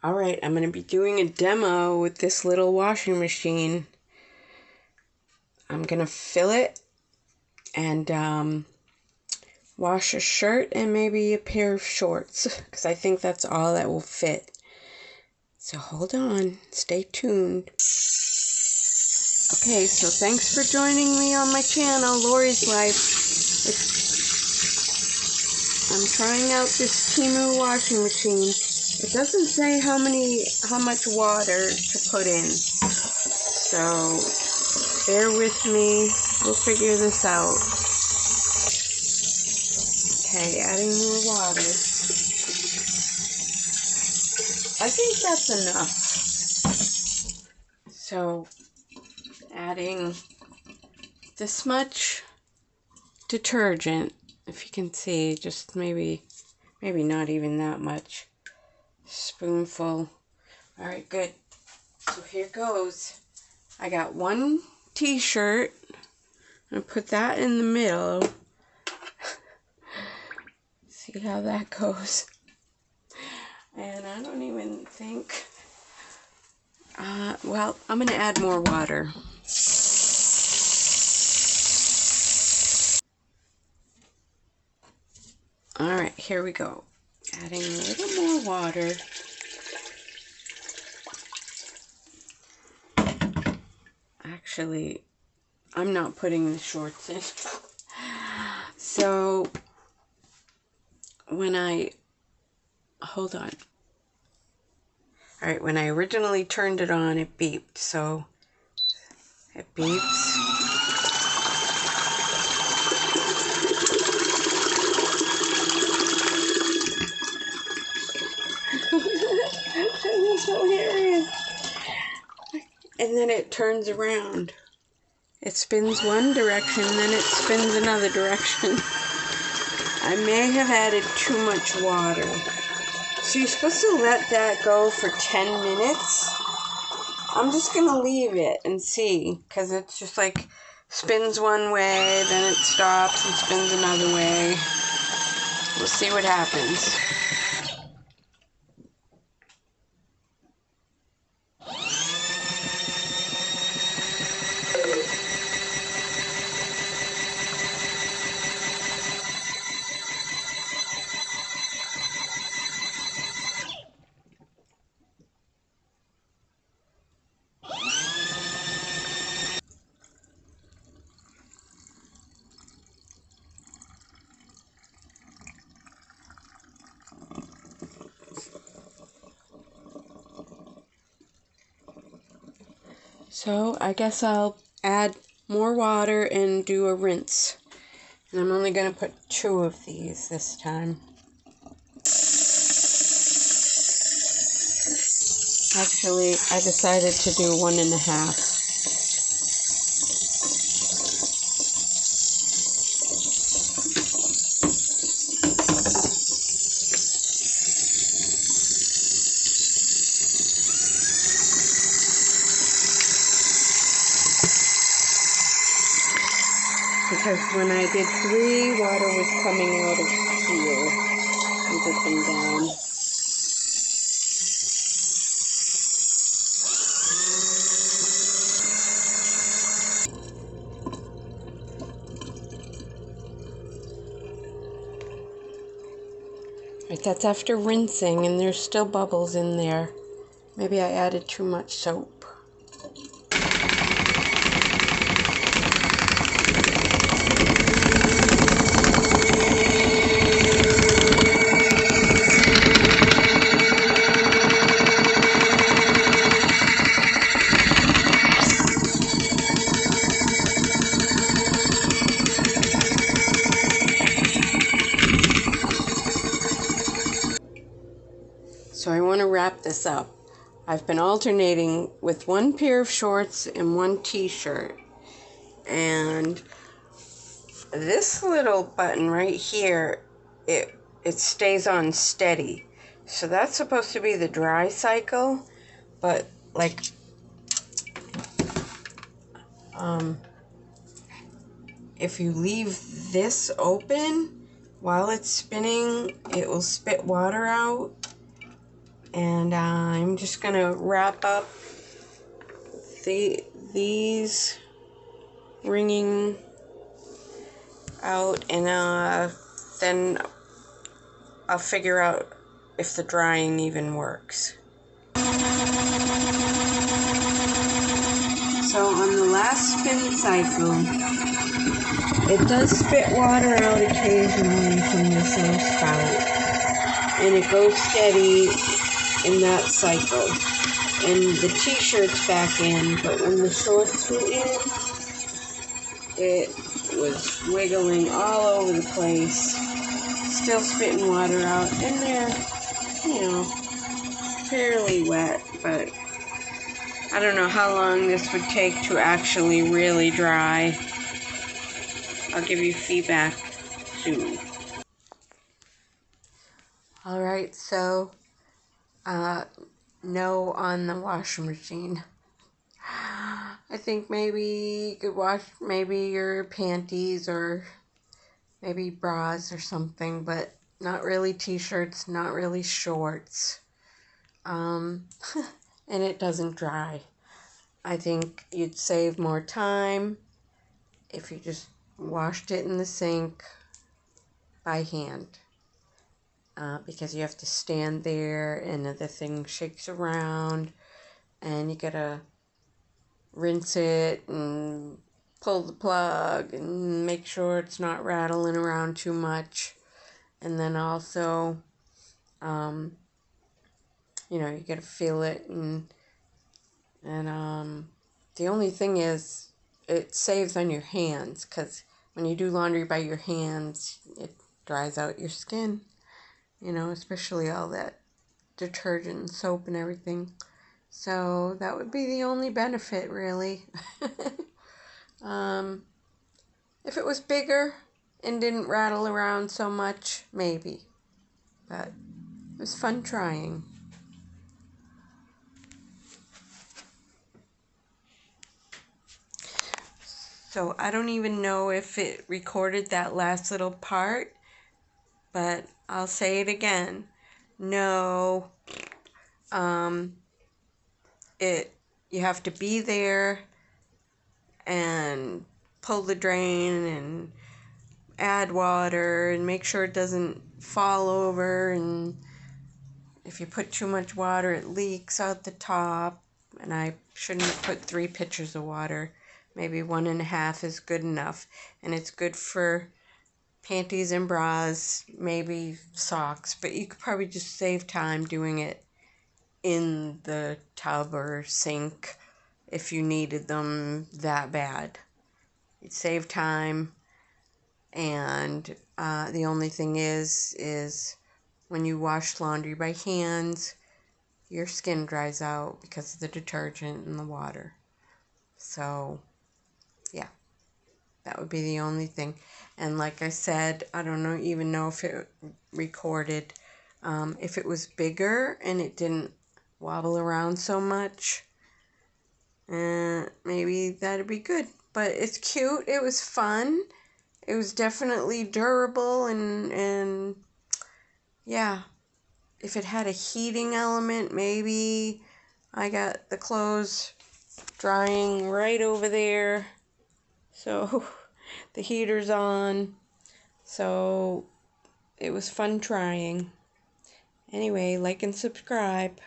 Alright, I'm going to be doing a demo with this little washing machine. I'm going to fill it and wash a shirt and maybe a pair of shorts, because I think that's all that will fit. So hold on, stay tuned. Okay, so thanks for joining me on my channel, Lori's Life. I'm trying out this Temu washing machine. It doesn't say how much water to put in. So bear with me. We'll figure this out. Okay, adding more water. I think that's enough. So adding this much detergent, if you can see, just maybe not even that much. Spoonful. Alright, good. So here goes. I got one t-shirt. I'm going to put that in the middle. See how that goes. And I don't even think... well, I'm going to add more water. Alright, here we go. Adding a little more water. Actually, I'm not putting the shorts in. So, hold on. Alright, when I originally turned it on, it beeped. So, it beeps. That's hilarious. And then it turns around. It spins one direction, then it spins another direction. I may have added too much water. So you're supposed to let that go for 10 minutes. I'm just going to leave it and see, because it's just like spins one way, then it stops and spins another way. We'll see what happens. So I guess I'll add more water and do a rinse. And I'm only going to put 2 of these this time. Actually, I decided to do 1.5. Because when I did 3, water was coming out of here and dripping down. Right, that's after rinsing, and there's still bubbles in there. Maybe I added too much soap. So I want to wrap this up. I've been alternating with 1 pair of shorts and 1 t-shirt. And this little button right here, it stays on steady. So that's supposed to be the dry cycle, but like if you leave this open while it's spinning, it will spit water out. And I'm just going to wrap up these wringing out, and then I'll figure out if the drying even works. So on the last spin cycle, it does spit water out occasionally from this little spout, and it goes steady in that cycle. And the t-shirt's back in, but when the shorts were in, it was wiggling all over the place, still spitting water out, and they're, fairly wet, but I don't know how long this would take to actually really dry. I'll give you feedback soon. Alright, so, no on the washing machine. I think maybe you could wash maybe your panties or maybe bras or something, but not really t-shirts, not really shorts. And it doesn't dry. I think you'd save more time if you just washed it in the sink by hand. Because you have to stand there and the thing shakes around and you gotta rinse it and pull the plug and make sure it's not rattling around too much. And then also, you gotta feel it, and the only thing is it saves on your hands, because when you do laundry by your hands, it dries out your skin, especially all that detergent and soap and everything. So that would be the only benefit, really. If it was bigger and didn't rattle around so much, maybe. But it was fun trying. So I don't even know if it recorded that last little part, but I'll say it again. No, you have to be there and pull the drain and add water and make sure it doesn't fall over, and if you put too much water it leaks out the top, and I shouldn't have put 3 pitchers of water. Maybe 1.5 is good enough, and it's good for panties and bras, maybe socks, but you could probably just save time doing it in the tub or sink if you needed them that bad. You'd save time, and the only thing is when you wash laundry by hands, your skin dries out because of the detergent and the water. So, yeah, that would be the only thing. And like I said, I don't even know if it recorded. If it was bigger and it didn't wobble around so much, maybe that'd be good. But it's cute. It was fun. It was definitely durable, and yeah, if it had a heating element, maybe. I got the clothes drying right over there, so the heater's on, so it was fun trying. Anyway, like and subscribe.